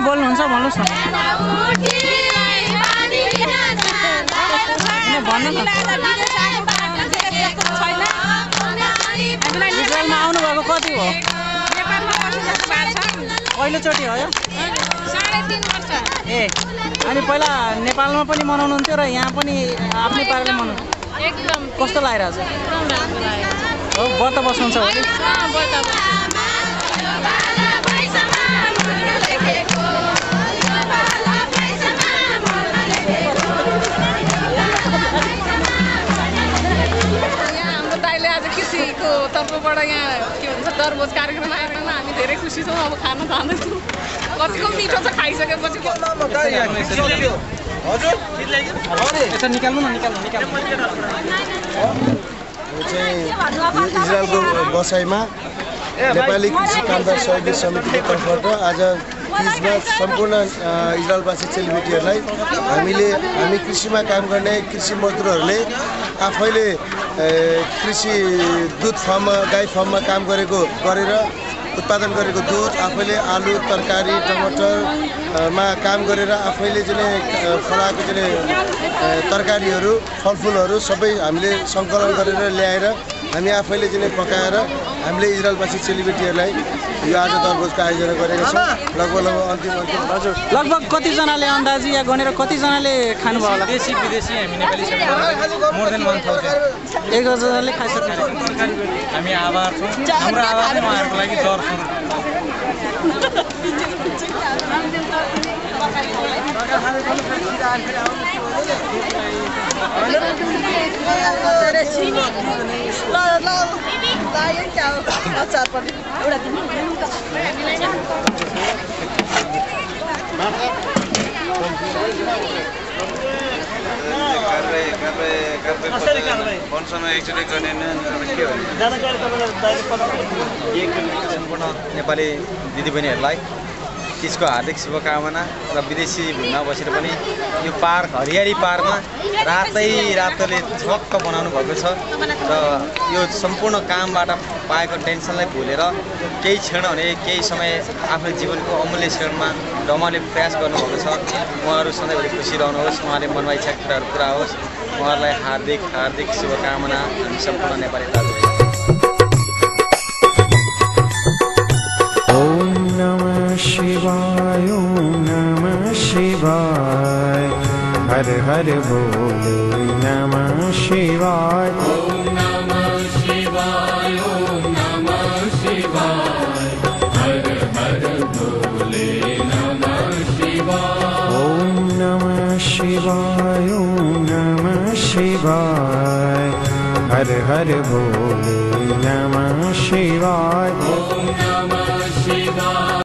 बोल्नुहुन्छ भन्नुस् न इजरायलमा आउनु भएको कति हो पहिलोचोटि हो यो 3.5 वर्ष ए अनि पहिला नेपालमा पनि मनाउनुहुन्थ्यो र यहाँ पनि आफ्नै पाराले मनाउनु एकदम कस्तो लागिरहेछ एकदम राम्रो लाग्यो हो व्रत बस्नुहुन्छ हो नि कृषिको तर्फबाट यहाँ के भन्छ तरबुज कार्यक्रम आएर हामी धेरै खुसी छौँ अब खान जाँदैछौँ कतिको मिठो छ खाइसकेपछि इजरायलको बसाइमा नेपाली कृषि कामदार सहयोगी समितिको तर्फबाट आज क्रिसमा सम्पूर्ण इजरायलवासी चेलीबेटीहरूलाई हामी कृषिमा काम गर्ने कृषि मजदुरहरूले आफैले कृषि दुध फर्ममा गाई फर्ममा काम गरेर उत्पादन गरेको दुध आफैले आलु तरकारी टमाटरमा काम गरेर आफैले चाहिँ फलाएको चाहिँ तरकारीहरू फलफुलहरू सबै हामीले सङ्कलन गरेर ल्याएर हामी आफैले चाहिँ पकाएर हामीले इजरायलवासी चेलीबेटीहरूलाई यो आज तरबुजको आयोजना गरेका छौँ लगभग अन्तिम हजुर लगभग कतिजनाले अन्दाजी या गनेर कतिजनाले खानुभयो होला देशी विदेशी हामी नेपाली सबै मोर देन 1000 एकजनाले खाइसक्नु हामी आभार छौँ हाम्रो आभार नै उहाँहरूको लागि जर छ नेपाली दिदीबहिनीहरूलाई तिजको हार्दिक शुभकामना र विदेशी भूमिमा बसेर पनि यो पार्क हरियाली पार्कमा रातोले छक्क बनाउनु भएको छ र यो सम्पूर्ण कामबाट पाएको टेन्सनलाई भुलेर केही क्षण भने केही समय आफ्नो जीवनको अमूल्य क्षणमा रमाउने प्रयास गर्नुभएको छ। उहाँहरू सधैँभरि खुसी रहनुहोस्, उहाँले मनमा इच्छा कुराहरू पुरा होस्। उहाँहरूलाई हार्दिक हार्दिक शुभकामना हामी सम्पूर्ण नेपाली दाजुभाइ। ओम नमः शिवाय, ओम नमः शिवाय, हर हर बोले नमः शिवाय। ओम नमः शिवाय, ओम नमः शिवाय, हर हर बोले नमः शिवाय। ओम नमः शिवाय, ओम नमः शिवाय, हर हर बोले नमः शिवाय। ओम नमः शिवाय।